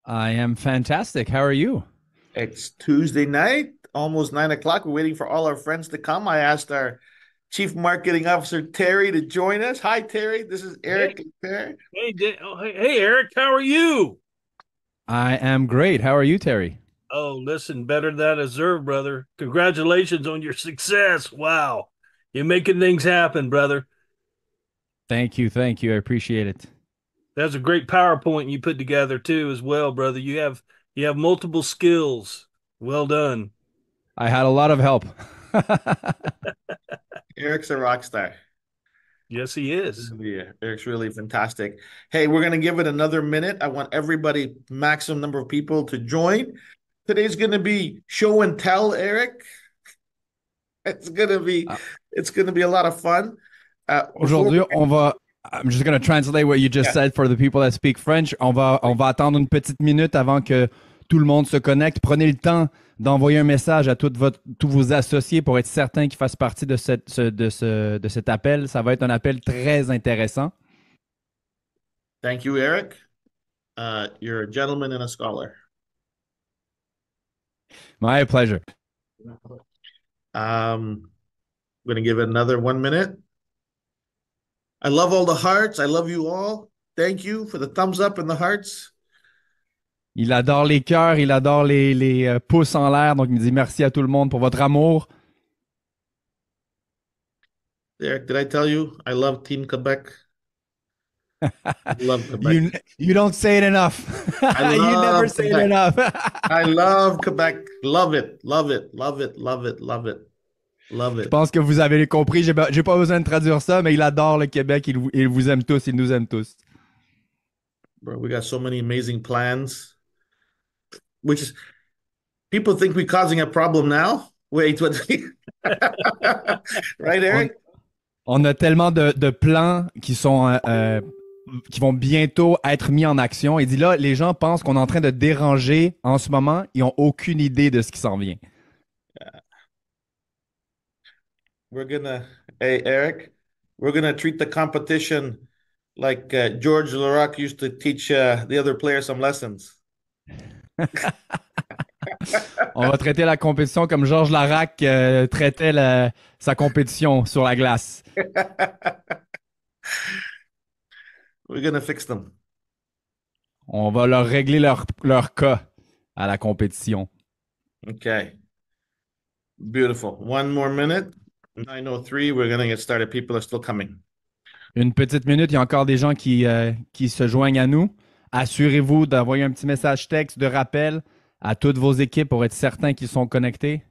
I am fantastic. How are you? It's Tuesday night, almost 9 o'clock. We're waiting for all our friends to come. I asked our Chief Marketing Officer, Terry, to join us. Hi, Terry. This is Hey, Eric Terry. hey, Eric, how are you? I am great. How are you, Terry? Oh, listen, better than I deserve, brother. Congratulations on your success. Wow. You're making things happen, brother. Thank you. Thank you. I appreciate it. That's a great PowerPoint you put together too, as well, brother. You have multiple skills. Well done. I had a lot of help. Eric's a rock star. Yes, he is. Yeah, Eric's really fantastic. Hey, we're going to give it another minute. I want everybody, maximum number of people to join. Today's going to be show and tell, Eric. It's going to be, Uh, it's going to be a lot of fun. Before, Aujourd'hui, I'm just going to translate what you just yeah, said for the people that speak French. On va attendre une petite minute avant que tout le monde se connecte. Prenez le temps d'envoyer un message à tous vos associés pour être certain qu'ils fassent partie de cet appel. Ça va être un appel très intéressant. thank you, Eric. You're a gentleman and a scholar. My pleasure. I'm going to give it another 1 minute. I love all the hearts. I love you all. Thank you for the thumbs up and the hearts. Il adore les cœurs, il adore les pouces en l'air. Donc, il me dit merci à tout le monde pour votre amour. Eric, did I tell you I love Team Quebec? I love Quebec. You don't say it enough. I You never love say it Quebec. enough. I love Quebec. Love it. Love it. Love it. Love it. Love it. Love Je it. pense que vous avez compris. J'ai pas besoin de traduire ça, mais il adore le Québec. Il vous aime tous. Il nous aime tous. Bro, we got so many amazing plans, which is people think we're causing a problem now. Wait, what? Right, On, Eric? on a tellement de plans qui vont bientôt être mis en action. Il dit là, les gens pensent qu'on est en train de déranger en ce moment. Ils n'ont aucune idée de ce qui s'en vient. We're gonna, hey, Eric, we're gonna treat the competition like George Larac used to teach the other players some lessons. On va traiter la compétition comme Georges Larac traitait sa compétition sur la glace. We're gonna fix them. On va leur régler leur cas à la compétition. Okay. Beautiful. 1 more minute. 9:03. We're gonna get started. People are still coming. Une petite minute, il y a encore des gens qui se joignent à nous. Assurez-vous d'envoyer un petit message texte de rappel à toutes vos équipes pour être certain qu'ils sont connectés.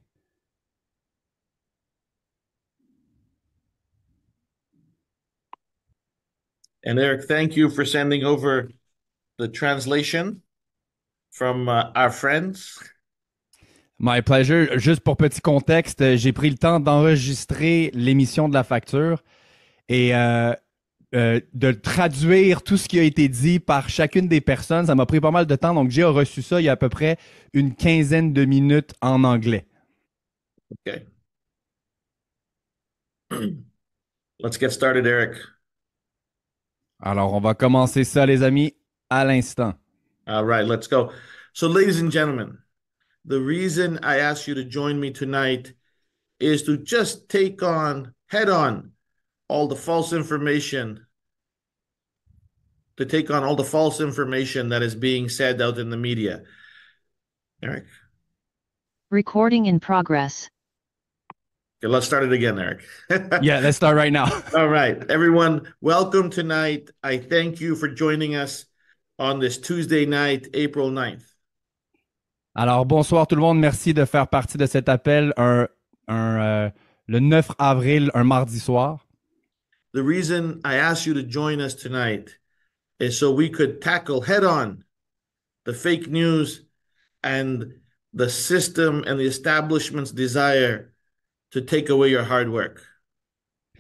And Eric, thank you for sending over the translation from our friends. My pleasure. Juste pour petit contexte, j'ai pris le temps d'enregistrer l'émission de la facture et de traduire tout ce qui a été dit par chacune des personnes. Ça m'a pris pas mal de temps, donc j'ai reçu ça il y a à peu près une quinzaine de minutes en anglais. Okay. Let's get started, Eric. Alors, on va commencer ça, les amis, à l'instant. All right, let's go. So, ladies and gentlemen, the reason I asked you to join me tonight is to just take on head on all the false information, to take on all the false information that is being said out in the media. Eric? Recording in progress. Okay, let's start it again, Eric. Yeah, let's start right now. All right, everyone, welcome tonight. I thank you for joining us on this Tuesday night, April 9th. Alors, bonsoir tout le monde. Merci de faire partie de cet appel le 9 avril, un mardi soir. The reason I asked you to join us tonight is so we could tackle head on the fake news and the system and the establishment's desire to take away your hard work.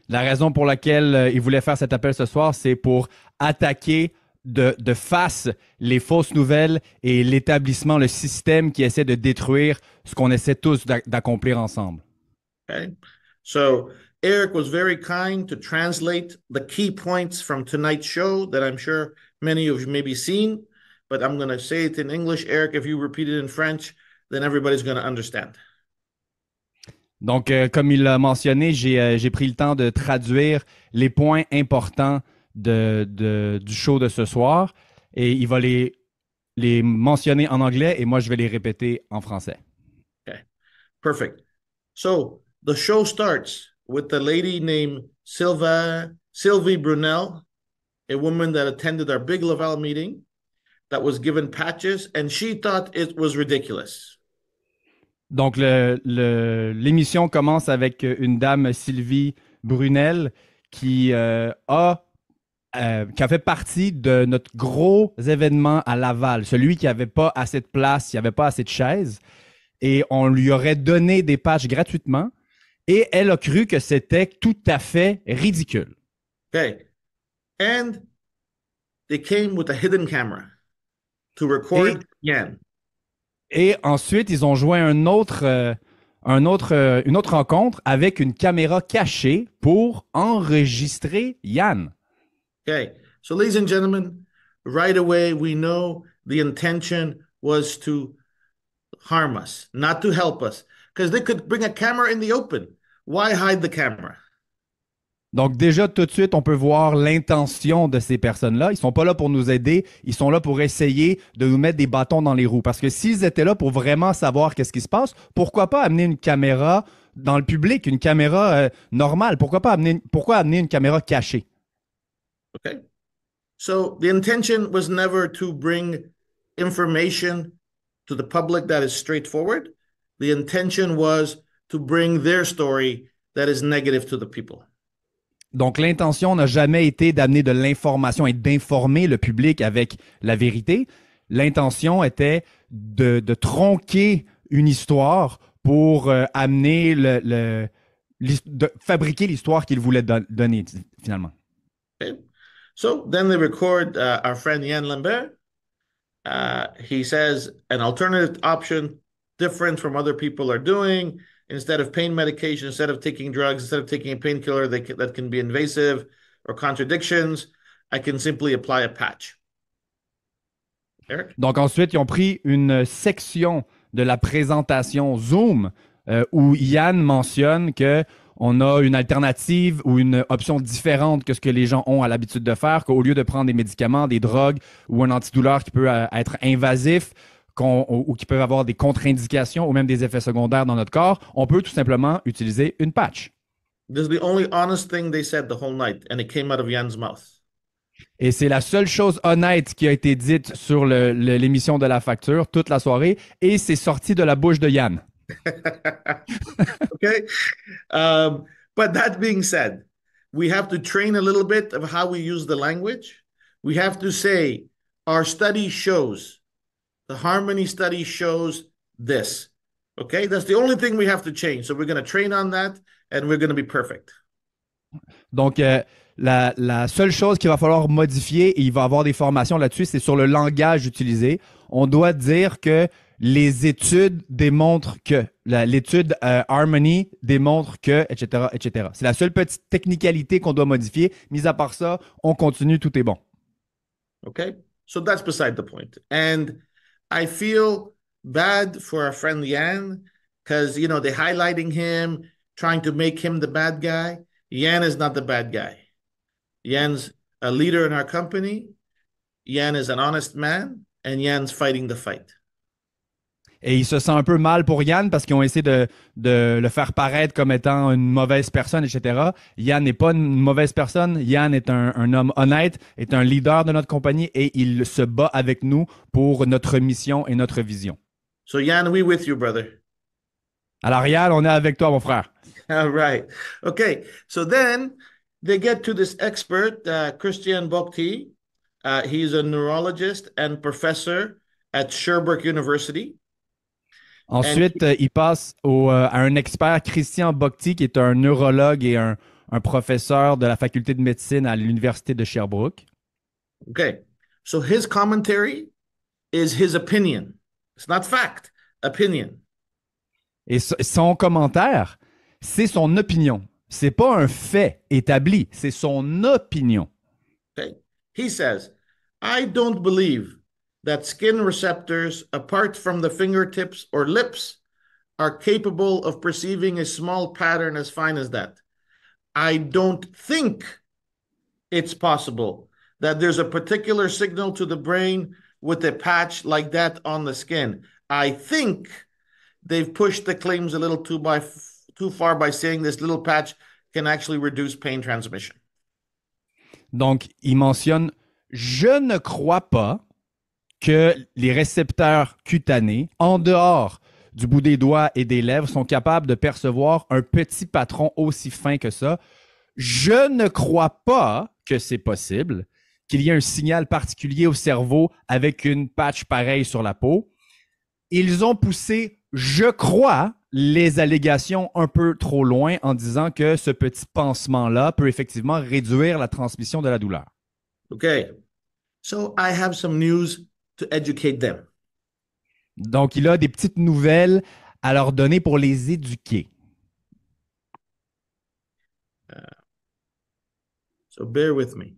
La raison pour laquelle il voulait faire cet appel ce soir, c'est pour attaquer de face les fausses nouvelles et l'établissement, le système qui essaie de détruire ce qu'on essaie tous d'accomplir ensemble. Okay. So Eric was very kind to translate the key points from tonight's show that I'm sure many of you maybe seen. but I'm going to say it in English. Eric, if you repeat it in French, then everybody's going to understand. Donc, comme il l'a mentionné, j'ai pris le temps de traduire les points importants du show de ce soir et il va les mentionner en anglais et moi, je vais les répéter en français. Okay, perfect. So the show starts with the lady named Sylvie Brunel, a woman that attended our Big Laval meeting that was given patches, and she thought it was ridiculous. Donc, l'émission commence avec une dame, Sylvie Brunel, qui a fait partie de notre gros événement à Laval, celui qui n'avait pas assez de place, il n'y avait pas assez de chaises, et on lui aurait donné des patchs gratuitement, et elle a cru que c'était tout à fait ridicule. Okay. And they came with a hidden camera to record Yan. Et ensuite, ils ont joué une autre rencontre avec une caméra cachée pour enregistrer Yann. Okay. So, ladies and gentlemen, right away, we know the intention was to harm us, not to help us, because they could bring a camera in the open. Why hide the camera? Donc déjà, tout de suite, on peut voir l'intention de ces personnes-là. Ils ne sont pas là pour nous aider, ils sont là pour essayer de nous mettre des bâtons dans les roues. Parce que s'ils étaient là pour vraiment savoir qu'est-ce qui se passe, pourquoi pas amener une caméra dans le public, une caméra normale? Pourquoi amener une caméra cachée? Okay. So the intention was never to bring information to the public that is straightforward. The intention was to bring their story that is negative to the people. Donc, l'intention n'a jamais été d'amener de l'information et d'informer le public avec la vérité. L'intention était de tronquer une histoire pour amener de fabriquer l'histoire qu'il voulait donner, finalement. Okay. So then they record our friend Yann Lambert. He says an alternative option different from other people are doing. Instead of pain medication, instead of taking drugs, instead of taking a painkiller that can be invasive or contradictions, I can simply apply a patch. Eric? Donc ensuite, ils ont pris une section de la présentation Zoom où Yann mentionne qu'on a une alternative ou une option différente que ce que les gens ont à l'habitude de faire, qu'au lieu de prendre des médicaments, des drogues ou un antidouleur qui peut être invasif, ou qui peuvent avoir des contre-indications ou même des effets secondaires dans notre corps, on peut tout simplement utiliser une patch. This is the only honest thing they said the whole night, and it came out of Yann's mouth. Et c'est la seule chose honnête qui a été dite sur l'émission de La Facture toute la soirée, et c'est sorti de la bouche de Yann. Okay? But that being said, we have to train a little bit of how we use the language. We have to say, our study shows, the Harmony study shows this. Okay? That's the only thing we have to change. So we're going to train on that and we're going to be perfect. Donc, la seule chose qu'il va falloir modifier, et il va y avoir des formations là-dessus, c'est sur le langage utilisé. On doit dire que les études démontrent que, l'étude Harmony démontre que, etc., etc. C'est la seule petite technicalité qu'on doit modifier. Mis à part ça, on continue, tout est bon. Okay? So that's beside the point. And I feel bad for our friend Yan because, you know, they're highlighting him, trying to make him the bad guy. Yan is not the bad guy. Yan's a leader in our company. Yan is an honest man, and Yan's fighting the fight. Et il se sent un peu mal pour Yann parce qu'ils ont essayé de le faire paraître comme étant une mauvaise personne, etc. Yann n'est pas une mauvaise personne. Yann est un homme honnête, est un leader de notre compagnie et il se bat avec nous pour notre mission et notre vision. So Yann, we with you, brother. Alors Yann, on est avec toi, mon frère. All right. Okay. So then they get to this expert, Christian Bokti. He's a neurologist and professor at Sherbrooke University. Ensuite, il passe à un expert, Christian Bokti, qui est un neurologue et un professeur de la faculté de médecine à l'université de Sherbrooke. Okay. So his commentary is his opinion. It's not fact, opinion. Et son commentaire, c'est son opinion. C'est pas un fait établi, c'est son opinion. Okay. He says, I don't believe that skin receptors, apart from the fingertips or lips, are capable of perceiving a small pattern as fine as that. I don't think it's possible that there's a particular signal to the brain with a patch like that on the skin. I think they've pushed the claims a little too far by saying this little patch can actually reduce pain transmission. Donc, il mentionne « Je ne crois pas que les récepteurs cutanés, en dehors du bout des doigts et des lèvres, sont capables de percevoir un petit patron aussi fin que ça. Je ne crois pas que c'est possible qu'il y ait un signal particulier au cerveau avec une patch pareille sur la peau. Ils ont poussé, je crois, les allégations un peu trop loin en disant que ce petit pansement-là peut effectivement réduire la transmission de la douleur. Okay, so I have some news to educate them. Donc, il a des petites nouvelles à leur donner pour les éduquer. So bear with me.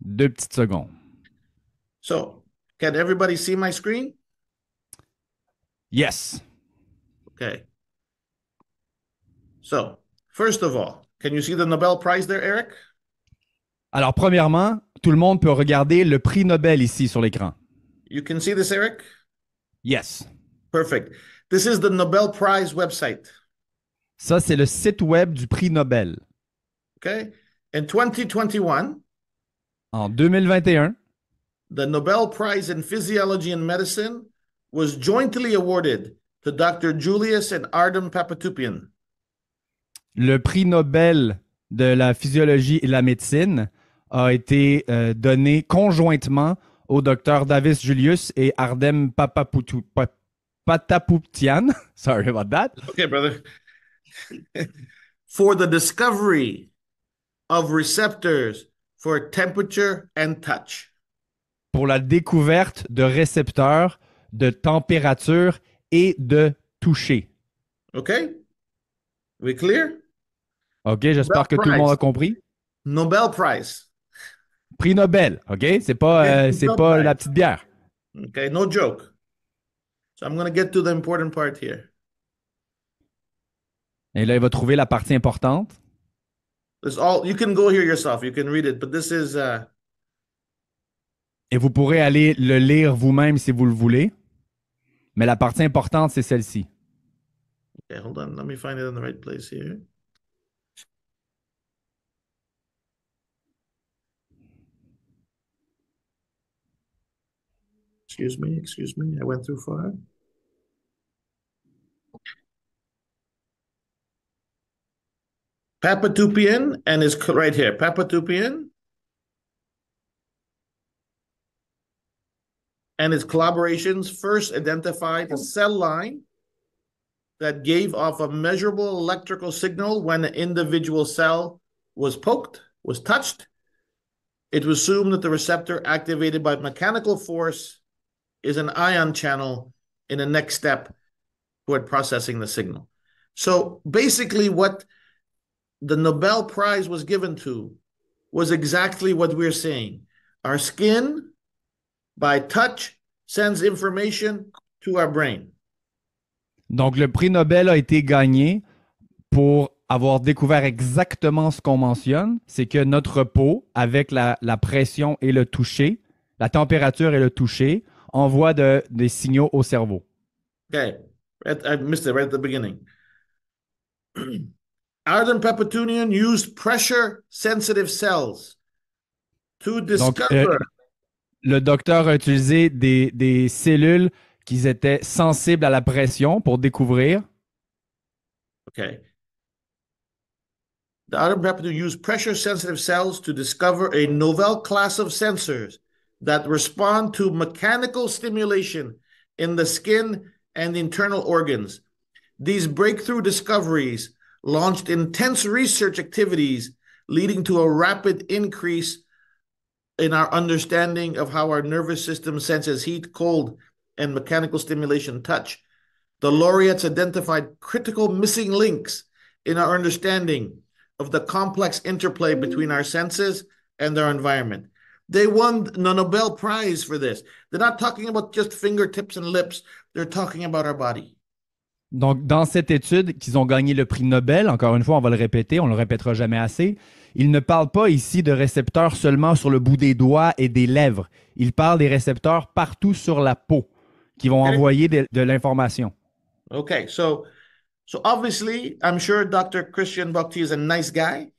2 petites secondes. So, can everybody see my screen? Yes. Okay. So, first of all, can you see the Nobel Prize there, Eric? Alors, premièrement, tout le monde peut regarder le prix Nobel ici sur l'écran. You can see this, Eric? Yes. Perfect. This is the Nobel Prize website. Ça, c'est le site web du prix Nobel. Okay. In 2021, En 2021, the Nobel Prize in Physiology and Medicine was jointly awarded to Dr. Julius and Artem Papatoupian. le prix Nobel de la physiologie et la médecine a été donné conjointement au docteur Davis Julius et Ardem Patapoutian. Sorry about that. Okay, brother. For the discovery of receptors for temperature and touch. Pour la découverte de récepteurs de température et de toucher. Okay? We clear? OK, j'espère que tout le monde a compris. Nobel Prize. Prix Nobel, OK? C'est pas la petite bière. Okay, no joke. So I'm going to get to the important part here. Et là, il va trouver la partie importante. This all you can go here yourself. You can read it, but this is Et vous pourrez aller le lire vous-même si vous le voulez. Mais la partie importante, c'est celle-ci. okay, hold on. Let me find it in the right place here. Excuse me. I went too far. Papatoupian and his right here. Papatoupian and his collaborations first identified a cell line that gave off a measurable electrical signal when an individual cell was poked, was touched. It was assumed that the receptor activated by mechanical force is an ion channel in the next step toward processing the signal. So basically what the Nobel Prize was given to was exactly what we're saying. Our skin, by touch, sends information to our brain. Donc, le prix Nobel a été gagné pour avoir découvert exactement ce qu'on mentionne, c'est que notre peau, avec la pression et le toucher, la température et le toucher, envoie des signaux au cerveau. Okay, I missed it right at the beginning. Artem Papatoupian used pressure-sensitive cells to discover. Donc, le docteur a utilisé des cellules qui étaient sensibles à la pression pour découvrir. Okay. The Artem Papatoupian used pressure-sensitive cells to discover a novel class of sensors that respond to mechanical stimulation in the skin and internal organs. These breakthrough discoveries launched intense research activities, leading to a rapid increase in our understanding of how our nervous system senses heat, cold, and mechanical stimulation touch. The laureates identified critical missing links in our understanding of the complex interplay between our senses and our environment. They won the Nobel Prize for this. They're not talking about just fingertips and lips. They're talking about our body. Donc, dans cette étude qu'ils ont gagné le prix Nobel, encore une fois, on va le répéter, on ne le répétera jamais assez, ils ne parlent pas ici de récepteurs seulement sur le bout des doigts et des lèvres. Ils parlent des récepteurs partout sur la peau qui vont envoyer de l'information. Okay, so obviously, I'm sure Dr. Christian Bhakti is a nice guy.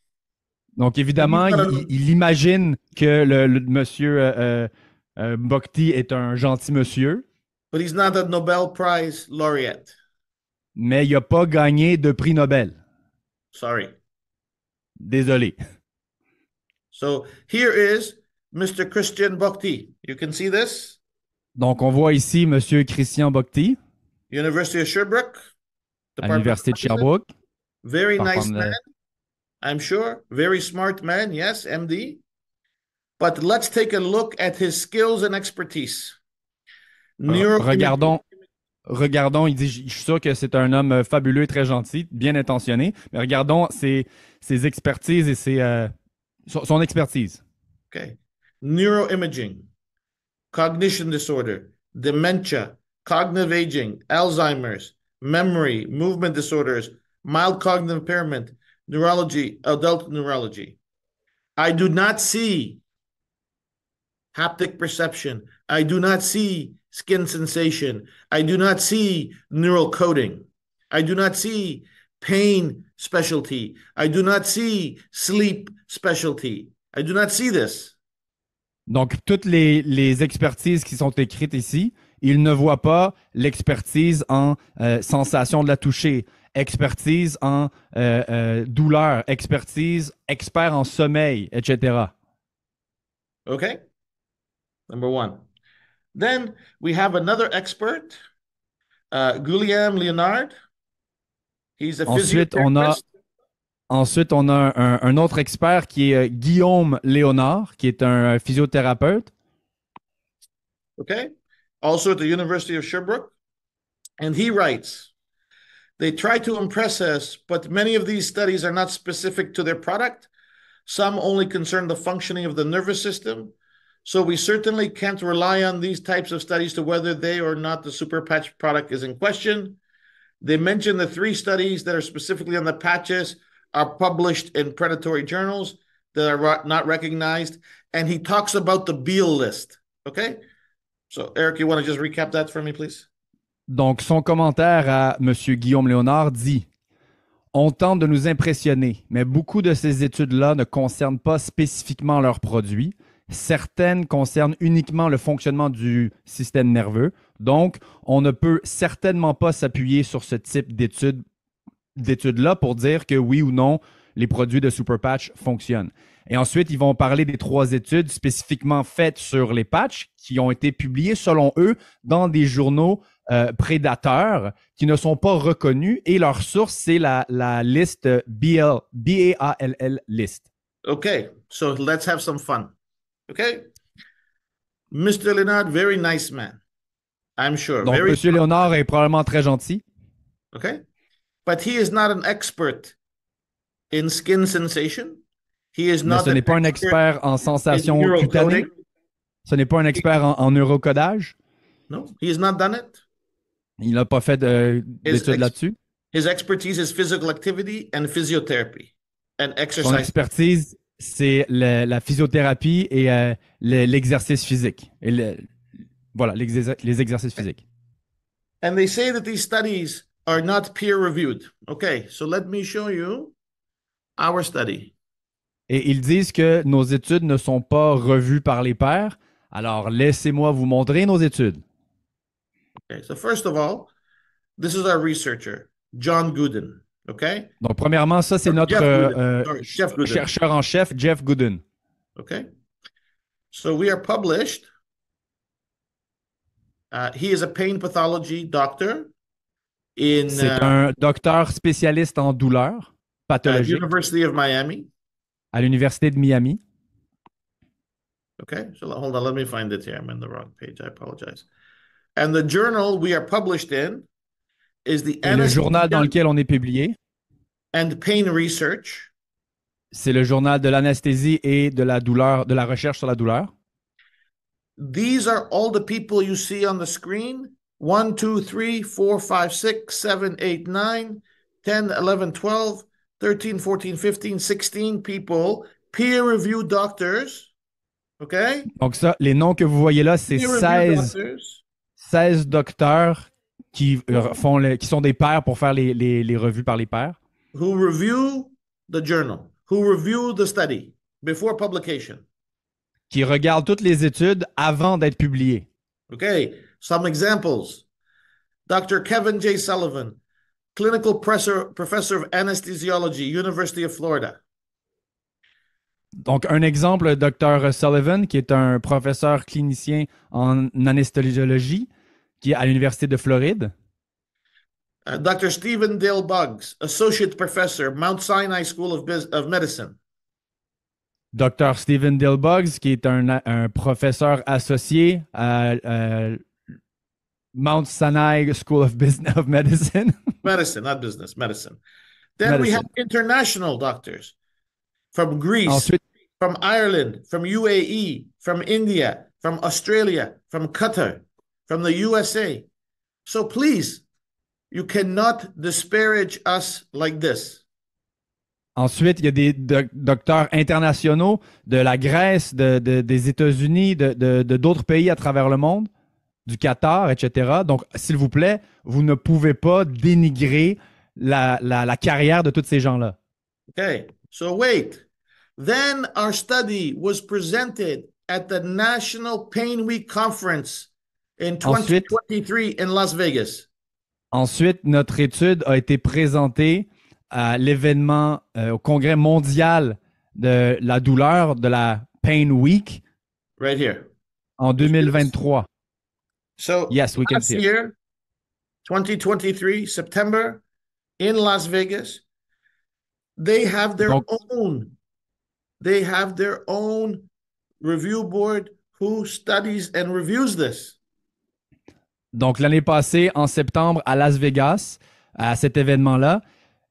Donc, évidemment, il imagine que le monsieur Bhakti est un gentil monsieur, But he's not a Nobel Prize laureate. mais il n'a pas gagné de prix Nobel. Sorry. Désolé. So here is Mr. Christian Bhakti. You can see this. Donc, on voit ici monsieur Christian Bhakti University of Sherbrooke. à l'Université de Sherbrooke. Very Par nice contre, man, I'm sure. Very smart man, yes, MD. But let's take a look at his skills and expertise. Regardons, il dit, je suis sûr que c'est un homme fabuleux et très gentil, bien intentionné, mais regardons ses expertises et son expertise. Okay. Neuroimaging, cognition disorder, dementia, cognitive aging, Alzheimer's, memory, movement disorders, mild cognitive impairment, neurology, adult neurology. I do not see haptic perception. I do not see skin sensation. I do not see neural coding. I do not see pain specialty. I do not see sleep specialty. I do not see this. Donc, toutes les expertises qui sont écrites ici, il ne voit pas l'expertise en sensation de la toucher, expertise en douleur, expert en sommeil, etc. Okay? Number one. Then we have another expert, Guillaume Léonard. He's a physiotherapist. Ensuite, on a un autre expert qui est Guillaume Léonard, qui est un physiothérapeute. Okay. Also at the University of Sherbrooke. And he writes, they try to impress us, but many of these studies are not specific to their product. Some only concern the functioning of the nervous system. So we certainly can't rely on these types of studies to whether they or not the super patch product is in question. They mention the 3 studies that are specifically on the patches are published in predatory journals that are not recognized. And he talks about the Beale list. Okay? So, Eric, you want to just recap that for me, please? Donc, son commentaire à M. Guillaume Léonard dit « On tente de nous impressionner, mais beaucoup de ces études-là ne concernent pas spécifiquement leurs produits. Certaines concernent uniquement le fonctionnement du système nerveux. Donc, on ne peut certainement pas s'appuyer sur ce type d'études-là pour dire que oui ou non, les produits de Super Patch fonctionnent. » Et ensuite, ils vont parler des 3 études spécifiquement faites sur les patchs qui ont été publiées, selon eux, dans des journaux prédateurs qui ne sont pas reconnus. Et leur source, c'est la liste BALL list. Okay, so let's have some fun. Okay? Mr. Leonard, very nice man. I'm sure. Donc, M. Léonard est probablement très gentil. Okay? But he is not an expert in skin sensation. He is not ce n'est pas un expert en sensation cutanée. Ce n'est pas un expert en neurocodage. No, he has not done it. Il n'a pas fait d'études là-dessus. His expertise is physical activity and physiotherapy and exercise. Son expertise, c'est la physiothérapie et l'exercice physique. Et voilà, les exercices physiques. And they say that these studies are not peer-reviewed. Okay, so let me show you our study. Et ils disent que nos études ne sont pas revues par les pairs. Alors, laissez-moi vous montrer nos études. Okay, so first of all, this is our researcher, John Gooden. Okay? Donc, premièrement, ça, c'est notre chercheur en chef, Jeff Gooden. Okay? So we are published. He is a pain pathology doctor in... C'est un docteur spécialiste en douleur pathologique. University of Miami. À l'Université de Miami. Okay, so hold on, let me find it here. I'm in the wrong page. I apologize. And the journal we are published in is the Et le journal dans lequel on est publié. And pain research. C'est le journal de l'anesthésie et de la douleur, de la recherche sur la douleur. These are all the people you see on the screen. 1, 2, 3, 4, 5, 6, 7, 8, 9, 10, 11, 12, 13, 14, 15, 16 people, peer-reviewed doctors. OK? Donc ça, les noms que vous voyez là, c'est Peer-reviewed 16, doctors 16 docteurs qui, qui sont des pairs pour faire les revues par les pairs, who review the journal, who review the study before publication. qui regardent toutes les études avant d'être publiées. Okay, some examples. Dr. Kevin J. Sullivan, clinical professor of anesthesiology, University of Florida. Donc, un exemple, Dr. Sullivan, qui est un professeur clinicien en anesthésiologie, qui est à l'Université de Floride. Dr. Stephen Dale Buggs, associate professor, Mount Sinai School of Medicine. Dr. Stephen Dilbugs, qui est un professeur associé à Mount Sinai School of Medicine. Medicine, not business, medicine. Then we have international doctors from Greece, Ensuite, from Ireland, from UAE, from India, from Australia, from Qatar, from the USA. So please, you cannot disparage us like this. ensuite, il y a des docteurs internationaux de la Grèce, des États-Unis, d'autres pays à travers le monde, du Qatar, etc. Donc, s'il vous plaît, vous ne pouvez pas dénigrer la carrière de tous ces gens-là. Okay, so wait. Then our study was presented at the National Pain Week Conference in 2023 in Las Vegas. Ensuite, notre étude a été présentée à l'événement, au Congrès mondial de la douleur de la Pain Week Right here. en 2023. So Yes, we can last see it. year, 2023, September, in Las Vegas, they have their Donc, own review board who studies and reviews this. donc, l'année passée, en septembre, à Las Vegas, à cet événement-là,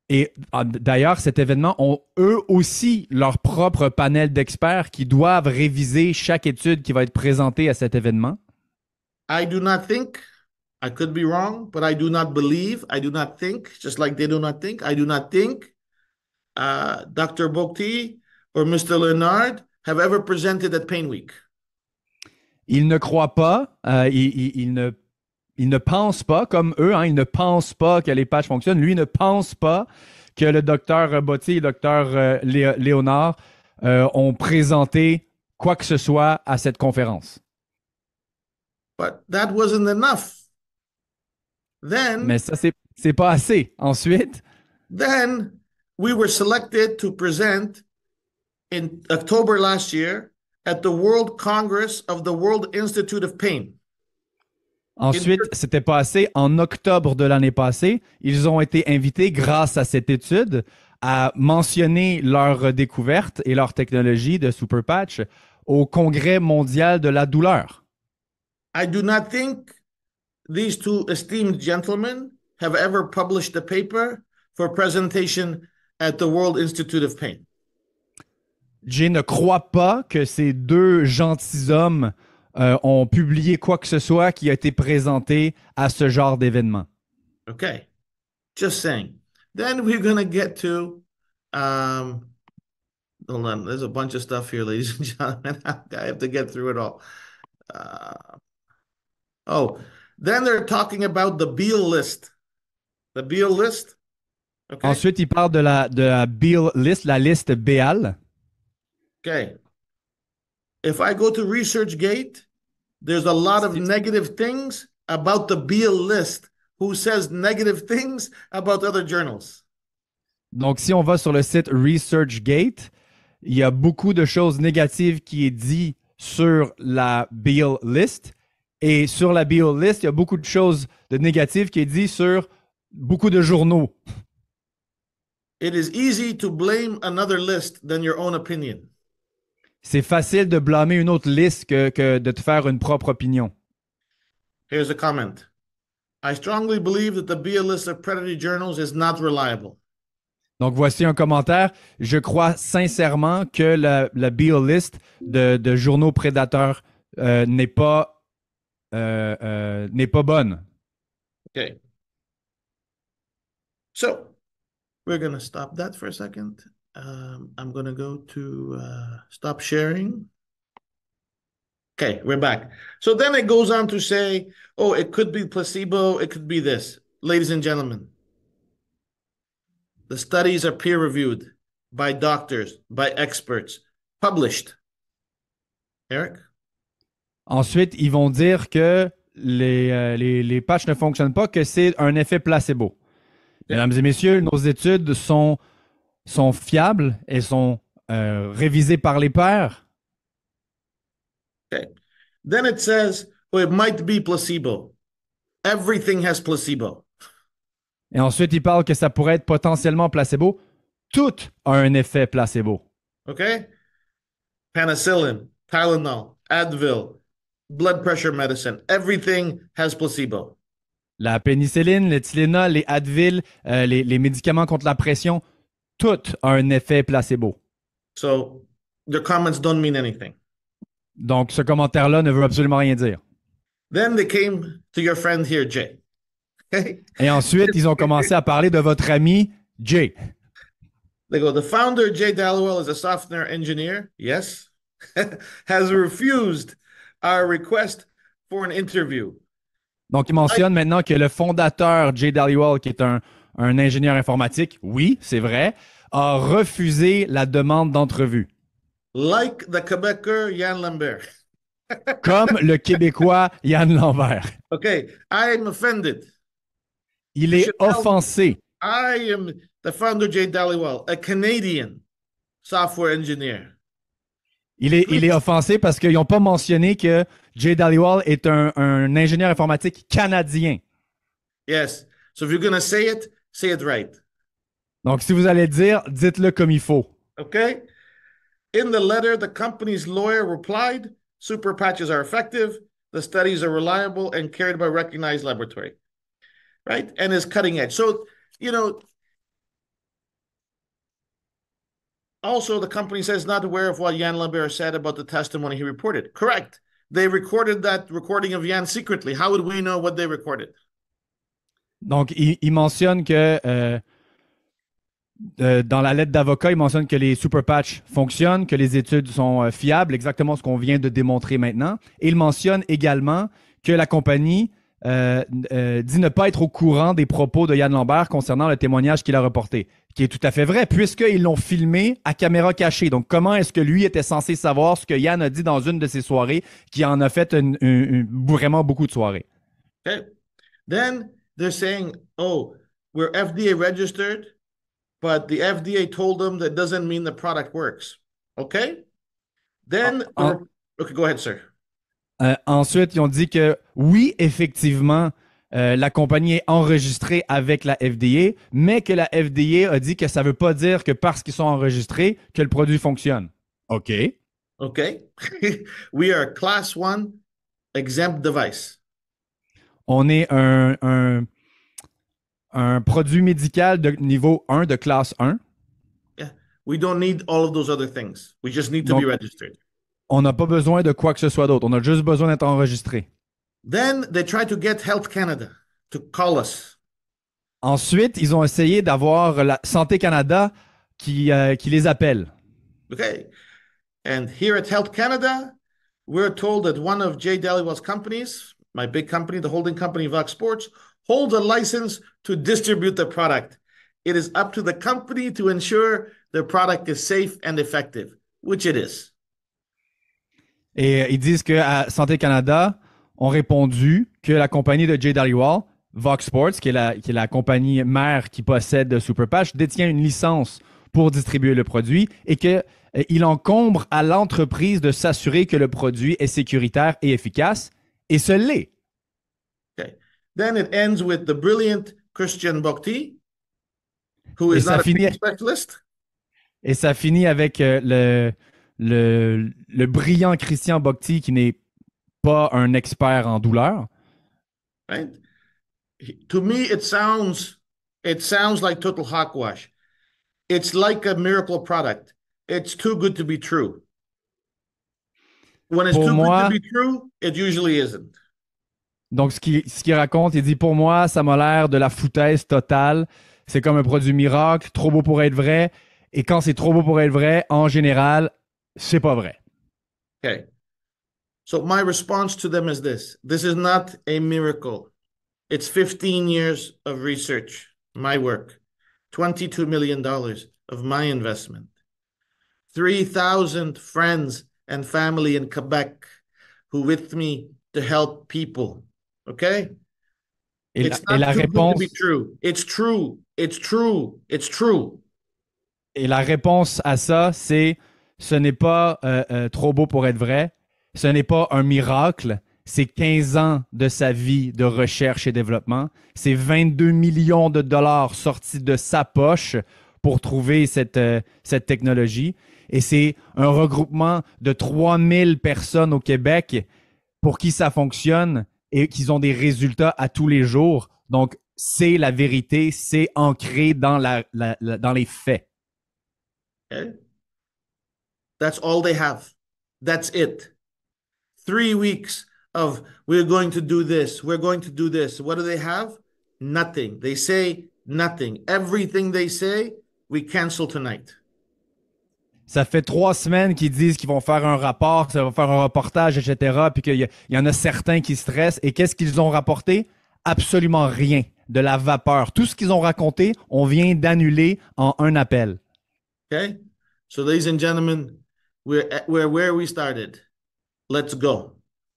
et d'ailleurs, cet événement ont eux aussi leur propre panel d'experts qui doivent réviser chaque étude qui va être présentée à cet événement. I do not think, I could be wrong, but I do not believe, I do not think, just like they do not think, I do not think Dr. Bokti or Mr. Leonard have ever presented at Pain Week. Ils ne croient pas, ils ne pensent pas, comme eux, hein, ils ne pensent pas que les patchs fonctionnent. Lui ne pense pas que le docteur Botti et le docteur Léonard ont présenté quoi que ce soit à cette conférence. But that wasn't enough. Then, Mais ça, c'est pas assez. Ensuite, then we were selected to present in October last year at the World Congress of the World Institute of Pain. Ensuite, c'était passé en octobre de l'année passée. Ils ont été invités, grâce à cette étude, à mentionner leur découverte et leur technologie de Super Patch au Congrès mondial de la douleur. I do not think these two esteemed gentlemen have ever published a paper for presentation at the World Institute of Pain. Je ne crois pas que ces deux gentilshommes ont publié quoi que ce soit qui a été présenté à ce genre d'événement. Okay, just saying. Then we're going to get to, hold on, there's a bunch of stuff here, ladies and gentlemen. I have to get through it all. Then they're talking about the Beale list. The Beale list. Okay. Ensuite, il parle de la Beale list, la liste Béal. Okay. If I go to ResearchGate, there's a lot of negative things about the Beale list. Who says negative things about other journals? Donc, si on va sur le site ResearchGate, il y a beaucoup de choses négatives qui est dit sur la Beale list. Et sur la Beale list, il y a beaucoup de choses de négatives qui est dit sur beaucoup de journaux. It is easy to blame another list than your own opinion. C'est facile de blâmer une autre liste que de te faire une propre opinion. Here's a comment. I strongly believe that the Beale list of predatory journals is not reliable. Donc, voici un commentaire. Je crois sincèrement que la Beale list de journaux prédateurs n'est pas bonne. Okay. So we're going to stop that for a second. I'm going to go to stop sharing. Okay, we're back. So then it goes on to say, oh, it could be placebo, it could be this. Ladies and gentlemen, the studies are peer-reviewed by doctors, by experts, published. Eric? Ensuite, ils vont dire que les patchs ne fonctionnent pas, que c'est un effet placebo. Mesdames et messieurs, nos études sont fiables et sont révisées par les pairs. Okay. Then it says, oh, it might be placebo. Everything has placebo. Et ensuite, ils parlent que ça pourrait être potentiellement placebo. Tout a un effet placebo. Okay? Penicillin, Tylenol, Advil, blood pressure medicine, everything has placebo. La pénicilline, le Tylenol, les Advil, les médicaments contre la pression, tout a un effet placebo. So your comments don't mean anything. Donc, ce commentaire-là ne veut absolument rien dire. Then they came to your friend here, Jay. Okay? Et ensuite, ils ont commencé à parler de votre ami Jay. They go, the founder, Jay Dallowell, is a software engineer. Yes. Has refused our request for an interview. Donc, ils mentionnent maintenant que le fondateur, Jay Dallowell, qui est un ingénieur informatique, oui, c'est vrai, a refusé la demande d'entrevue. Like the Quebecer, Yann Lambert. Comme le Québécois Yann Lambert. Okay, I am offended. Il est offensé. I am the founder, Jay Dallowell, a Canadian software engineer. Il est offensé parce qu'ils n'ont pas mentionné que Jay Dallowell est un ingénieur informatique canadien. Yes. So if you're going to say it right. Donc, si vous allez le dire, dites-le comme il faut. Okay? In the letter, the company's lawyer replied, super patches are effective, the studies are reliable and carried by a recognized laboratory. Right? And is cutting edge. So, also, the company says not aware of what Yann Lambert said about the testimony he reported. Correct. They recorded that recording of Yann secretly. How would we know what they recorded? Donc, il mentionne que dans la lettre d'avocat, il mentionne que les super patchs fonctionnent, que les études sont fiables, exactement ce qu'on vient de démontrer maintenant. Et il mentionne également que la compagnie dit ne pas être au courant des propos de Yann Lambert concernant le témoignage qu'il a reporté, qui est tout à fait vrai, puisqu'ils l'ont filmé à caméra cachée. Donc, comment est-ce que lui était censé savoir ce que Yann a dit dans une de ses soirées, qui en a fait vraiment beaucoup de soirées? Okay. Then they're saying, oh, we're FDA registered, but the FDA told them that doesn't mean the product works. Okay? Then, okay, go ahead, sir. Ensuite, ils ont dit que oui, effectivement, la compagnie est enregistrée avec la FDA, mais que la FDA a dit que ça ne veut pas dire que parce qu'ils sont enregistrés, que le produit fonctionne. OK. Okay. We are class 1 exempt device. On est un produit médical de niveau 1, de classe 1. Yeah. We don't need all of those other things. We just need to be registered. On n'a pas besoin de quoi que ce soit d'autre. On a juste besoin d'être enregistré. Then they try to get Health Canada to call us. Ensuite, ils ont essayé d'avoir la Santé Canada qui les appelle. Okay. And here at Health Canada, we're told that one of Jay Dallowell's companies, my big company, the holding company Vox Sports, holds a license to distribute the product. It is up to the company to ensure the product is safe and effective, which it is. Et ils disent qu'à Santé Canada ont répondu que la compagnie de Jay Dallowell, Vox Sports, qui est la compagnie mère qui possède Super Patch, détient une licence pour distribuer le produit et qu'il encombre à l'entreprise de s'assurer que le produit est sécuritaire et efficace, et ce l'est. Okay. Then it ends with the brilliant Christian Bhakti, who is not a peace specialist. Et ça finit avec le brillant Christian Bhakti qui n'est pas un expert en douleur. Right? To me, it sounds like total hogwash. It's like a miracle product. It's too good to be true. When it's Pour too moi- good to be true, it usually isn't. Donc, ce qu'il raconte, il dit, pour moi, ça m'a l'air de la foutaise totale. C'est comme un produit miracle, trop beau pour être vrai. Et quand c'est trop beau pour être vrai, en général, c'est pas vrai. Okay. So my response to them is this. This is not a miracle. It's 15 years of research, my work, $22 million of my investment, 3,000 friends and family in Quebec who with me to help people. Okay? Et It's la not too good to réponse, be true. It's true. It's true. It's true. et la réponse à ça, c'est ce n'est pas trop beau pour être vrai. Ce n'est pas un miracle. C'est 15 ans de sa vie de recherche et développement. C'est 22 millions de dollars sortis de sa poche pour trouver cette technologie. Et c'est un regroupement de 3000 personnes au Québec pour qui ça fonctionne et qu'ils ont des résultats à tous les jours. Donc, c'est la vérité, c'est ancré dans, dans les faits. Okay? That's all they have. That's it. 3 weeks of we're going to do this, we're going to do this. What do they have? Nothing. They say nothing. Everything they say, we cancel tonight. Ça fait 3 semaines qu'ils disent qu'ils vont faire un rapport, qu'ils vont faire un reportage, etc. Puis qu'il y en a certains qui stressent. Et qu'est-ce qu'ils ont rapporté? Absolument rien. De la vapeur. Tout ce qu'ils ont raconté, on vient d'annuler en un appel. Okay? So, ladies and gentlemen, we're where we started. Let's go.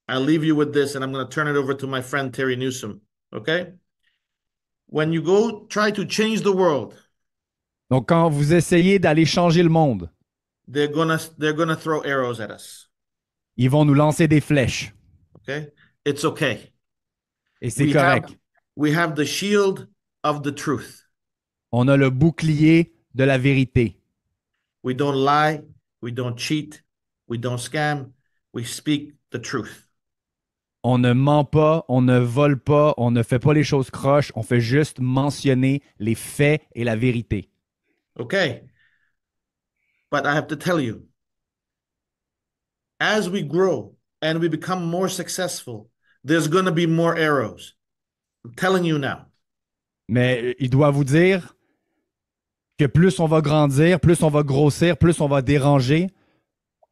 I'll leave you with this, and I'm going to turn it over to my friend Terry Newsom. Okay? When you go try to change the world, Donc, quand vous essayez d'aller changer le monde, they're gonna throw arrows at us. ils vont nous lancer des flèches. Okay? It's okay. Et c'est correct. We have the shield of the truth. On a le bouclier de la vérité. We don't lie, we don't cheat, we don't scam, we speak the truth. On ne ment pas, on ne vole pas, on ne fait pas les choses croches, on fait juste mentionner les faits et la vérité. Okay. But I have to tell you, as we grow and we become more successful, there's going to be more arrows. I'm telling you now. Mais il doit vous dire que plus on va grandir, plus on va grossir, plus on va déranger,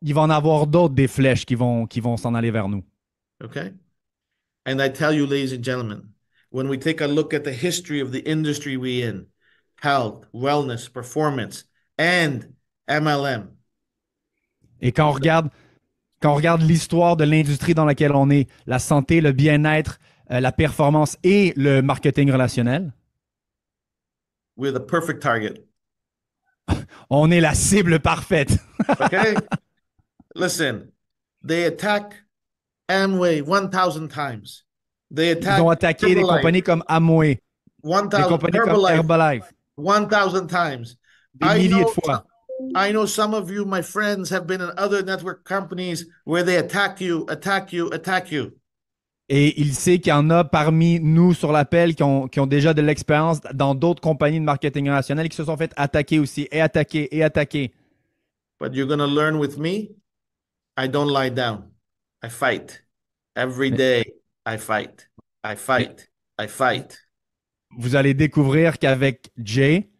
il va en avoir d'autres des flèches qui vont s'en aller vers nous. Okay. And I tell you, ladies and gentlemen, when we take a look at the history of the industry we're in, health, wellness, performance, and MLM. Et quand on regarde l'histoire de l'industrie dans laquelle on est, la santé, le bien-être, la performance et le marketing relationnel, We're the perfect target. on est la cible parfaite. Okay? Listen, they attack Amway 1,000 times. They attack Ils ont attaqué des Herbalife compagnies comme Amway, des 1,000 compagnies comme Herbalife, 1,000 times. des milliers de fois. I know some of you, my friends, have been in other network companies where they attack you. Et il sait qu'il y en a parmi nous sur l'appel qui ont déjà de l'expérience dans d'autres compagnies de marketing relationnel qui se sont fait attaquer aussi, et attaquer. But you're going to learn with me, I don't lie down. I fight. Every day, I fight. I fight. I fight. Vous allez découvrir qu'avec Jay,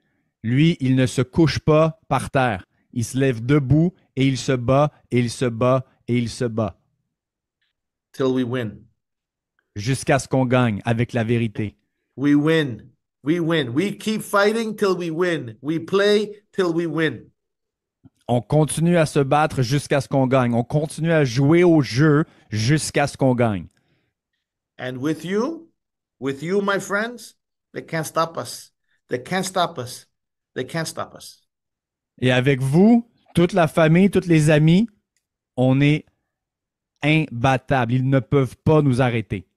lui, il ne se couche pas par terre. Il se lève debout et il se bat, et il se bat, et il se bat. Till we win. Jusqu'à ce qu'on gagne avec la vérité. We win. We win. We keep fighting till we win. We play till we win. On continue à se battre jusqu'à ce qu'on gagne. On continue à jouer au jeu jusqu'à ce qu'on gagne. And with you, my friends, they can't stop us. They can't stop us. They can't stop us. Et avec vous, toute la famille, tous les amis, on est imbattables. Ils ne peuvent pas nous arrêter.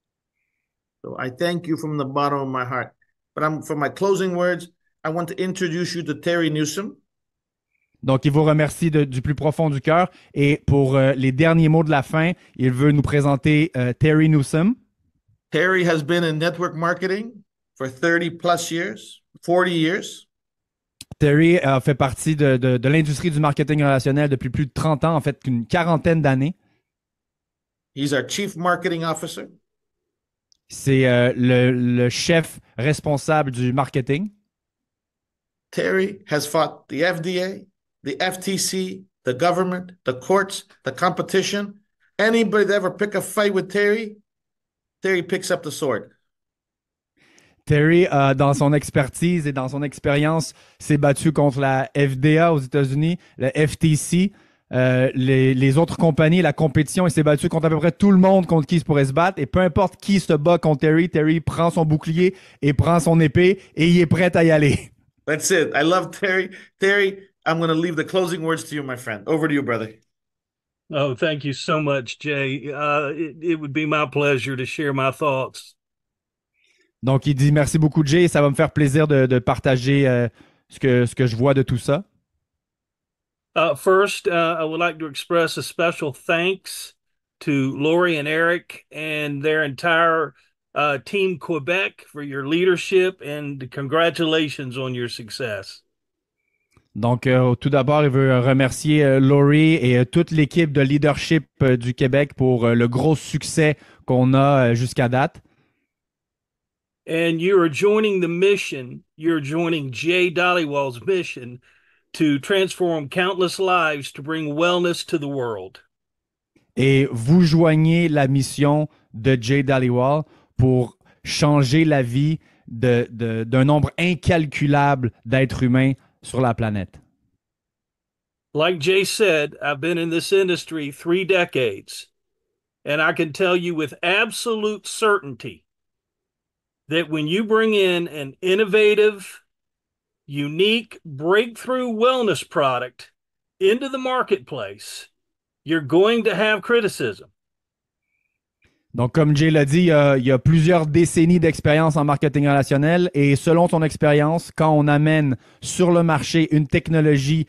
So I thank you from the bottom of my heart. But for my closing words, I want to introduce you to Terry Newsom. Donc, il vous remercie du plus profond du cœur. Et pour les derniers mots de la fin, il veut nous présenter Terry Newsom. Terry has been in network marketing for 30 plus years, 40 years. Terry a fait partie de l'industrie du marketing relationnel depuis plus de 30 ans, en fait, une quarantaine d'années. He's our chief marketing officer. C'est le chef responsable du marketing. Terry has fought the FDA, the FTC, the government, the courts, the competition. Anybody that ever pick a fight with Terry, Terry picks up the sword. Terry, dans son expertise et dans son expérience, s'est battu contre la FDA aux États-Unis, le FTC, les autres compagnies, la compétition. Il s'est battu contre à peu près tout le monde contre qui il pourrait se battre. Et peu importe qui se bat contre Terry, Terry prend son bouclier et prend son épée et il est prêt à y aller. That's it. I love Terry. Terry, I'm going to leave the closing words to you, my friend. Over to you, brother. Oh, thank you so much, Jay. It would be my pleasure to share my thoughts. Donc, il dit merci beaucoup, Jay. Ça va me faire plaisir de partager ce que je vois de tout ça. First, I would like to express a special thanks to Lori and Eric and their entire Team Quebec for your leadership and congratulations on your success. Donc, tout d'abord, il veut remercier Laurie et toute l'équipe de leadership du Québec pour le gros succès qu'on a jusqu'à date. And you are joining the mission, you're joining Jay Dollywall's mission to transform countless lives to bring wellness to the world. Et vous joignez la mission de Jay Dollywall pour changer la vie d'un nombre incalculable d'êtres humains sur la planète. Like Jay said, I've been in this industry 3 decades, and I can tell you with absolute certainty that when you bring in an innovative, unique, breakthrough wellness product into the marketplace, you're going to have criticism. Donc, comme Jay l'a dit, il y a plusieurs décennies d'expérience en marketing relationnel et selon son expérience, quand on amène sur le marché une technologie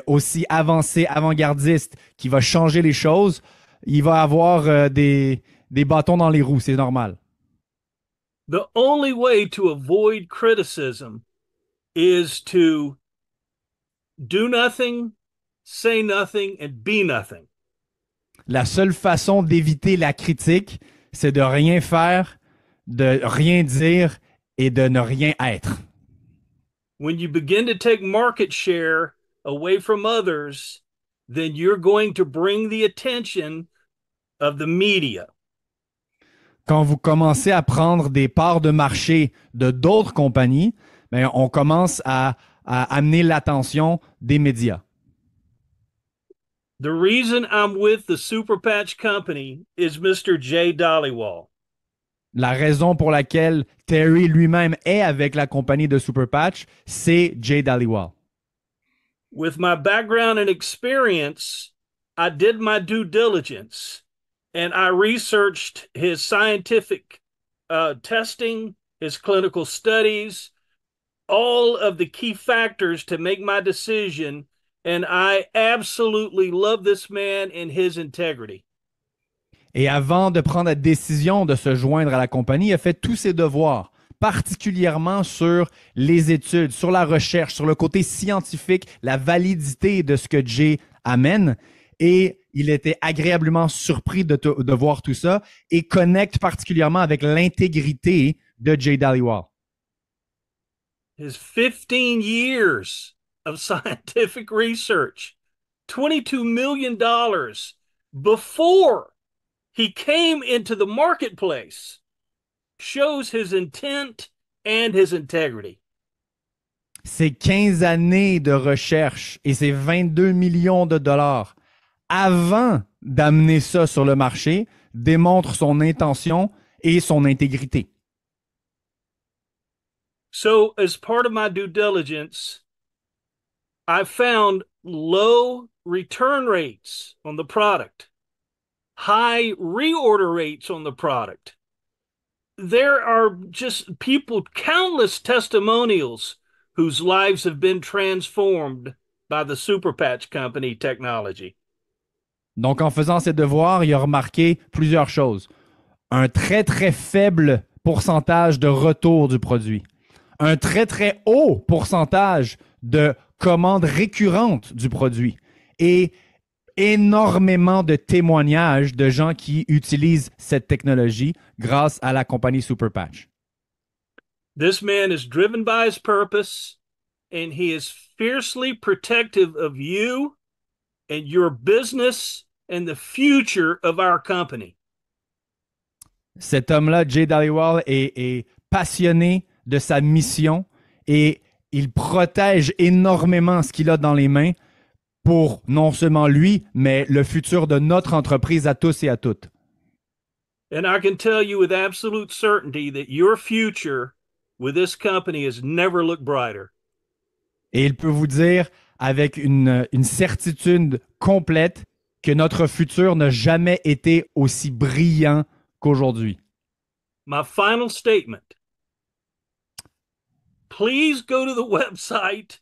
aussi avancée, avant-gardiste, qui va changer les choses, il va avoir des bâtons dans les roues, c'est normal. The only way to avoid criticism is to do nothing, say nothing, and be nothing. La seule façon d'éviter la critique, c'est de rien faire, de rien dire et de ne rien être. When you begin to take market share away from others, then you're going to bring the attention of the media. Quand vous commencez à prendre des parts de marché de d'autres compagnies, bien, on commence à amener l'attention des médias. The reason I'm with the Super Patch Company is Mr. Jay Dollywall. La raison pour laquelle Terry lui-même est avec la compagnie de Super Patch, c'est Jay Dollywall. With my background and experience, I did my due diligence and I researched his scientific testing, his clinical studies, all of the key factors to make my decision. And I absolutely love this man and his integrity. Et avant de prendre la décision de se joindre à la compagnie, il a fait tous ses devoirs, particulièrement sur les études, sur la recherche, sur le côté scientifique, la validité de ce que Jay amène. Et il était agréablement surpris de voir tout ça et connecte particulièrement avec l'intégrité de Jay Dollywall. His 15 years of scientific research, $22 million before he came into the marketplace, shows his intent and his integrity. Ces 15 années de recherche et ces 22 millions de dollars avant d'amener ça sur le marché démontrent son intention et son intégrité. So, as part of my due diligence, I found low return rates on the product, high reorder rates on the product. There are just people, countless testimonials whose lives have been transformed by the Super Patch Company technology. Donc, en faisant ses devoirs, il a remarqué plusieurs choses. Un très, très faible pourcentage de retour du produit. Un très, très haut pourcentage de commandes récurrentes du produit et énormément de témoignages de gens qui utilisent cette technologie grâce à la compagnie Superpatch. This man is driven by his purpose, and he is fiercely protective of you and your business and the future of our company. Cet homme-là, Jay Dhaliwal, est passionné de sa mission et il protège énormément ce qu'il a dans les mains pour non seulement lui, mais le futur de notre entreprise à tous et à toutes. And I can tell you with absolute certainty that your future with this company has never looked brighter. Et il peut vous dire avec une certitude complète que notre futur n'a jamais été aussi brillant qu'aujourd'hui. My final statement. Please go to the website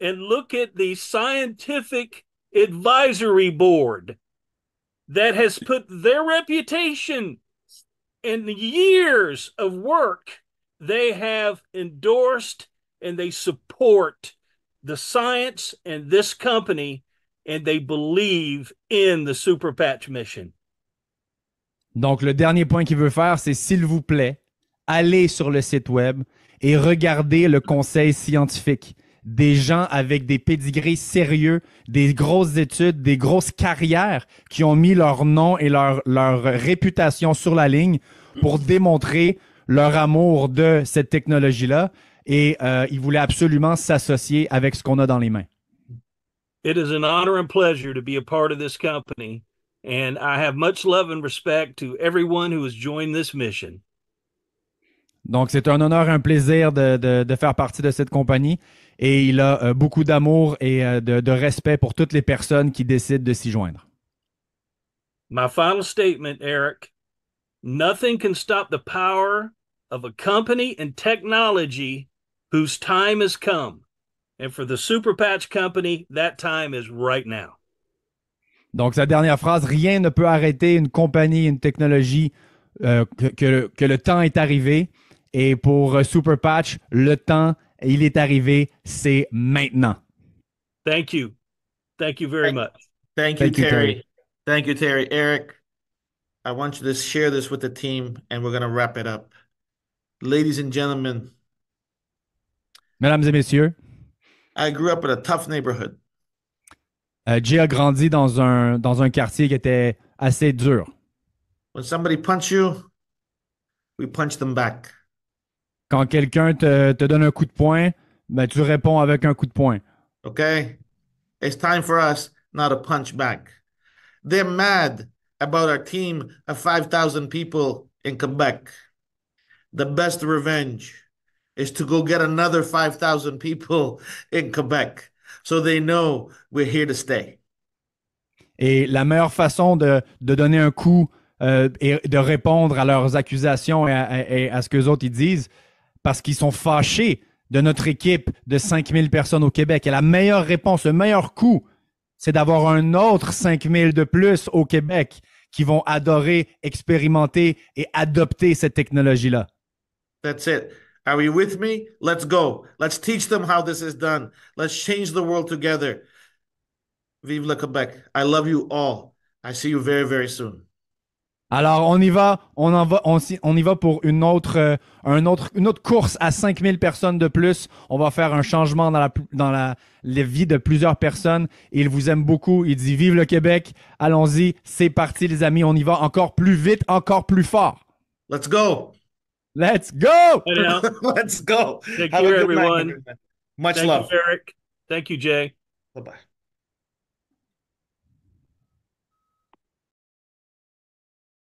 and look at the scientific advisory board that has put their reputation and the years of work they have endorsed, and they support the science and this company, and they believe in the Superpatch mission. Donc, le dernier point qu'il veut faire, c'est s'il vous plaît, allez sur le site web et regardez le conseil scientifique. Des gens avec des pédigrés sérieux, des grosses études, des grosses carrières qui ont mis leur nom et leur réputation sur la ligne pour démontrer leur amour de cette technologie-là. Et ils voulaient absolument s'associer avec ce qu'on a dans les mains. It is an honor and pleasure to be a part of this company, and I have much love and respect to everyone who has joined this mission. Donc, c'est un honneur, un plaisir de faire partie de cette compagnie. Et il a beaucoup d'amour et de respect pour toutes les personnes qui décident de s'y joindre. My final statement, Eric, nothing can stop the power of a company and technology whose time has come. And for the Superpatch Company, that time is right now. Donc, sa dernière phrase, rien ne peut arrêter une compagnie, une technologie que le temps est arrivé. Et pour Superpatch, le temps, il est arrivé, c'est maintenant. Thank you. Thank you very much. Thank you, Terry. Thank you, Terry. Eric, I want you to share this with the team, and we're going to wrap it up. Ladies and gentlemen, Mesdames et messieurs, I grew up in a tough neighborhood. Jay a grandi dans un quartier qui était assez dur. When somebody punch you, we punch them back. Quand quelqu'un te donne un coup de poing, ben, tu réponds avec un coup de poing. Okay? It's time for us now to punch back. They're mad about our team of 5,000 people in Quebec. The best revenge is to go get another 5,000 people in Quebec so they know we're here to stay. Et la meilleure façon de donner un coup et de répondre à leurs accusations et à ce qu'eux autres ils disent, parce qu'ils sont fâchés de notre équipe de 5000 personnes au Québec. Et la meilleure réponse, le meilleur coup, c'est d'avoir un autre 5000 de plus au Québec qui vont adorer, expérimenter et adopter cette technologie-là. That's it. Are you with me? Let's go. Let's teach them how this is done. Let's change the world together. Vive le Québec. I love you all. I see you very, very soon. Alors, on y va pour une autre course à 5000 personnes de plus. On va faire un changement dans la vie de plusieurs personnes. Il vous aime beaucoup. Il dit « Vive le Québec! » Allons-y, c'est parti les amis. On y va encore plus vite, encore plus fort. Let's go. Let's go! Let's go. Take care, everyone. Much Thank love. you, Eric. Thank you, Jay. Bye-bye.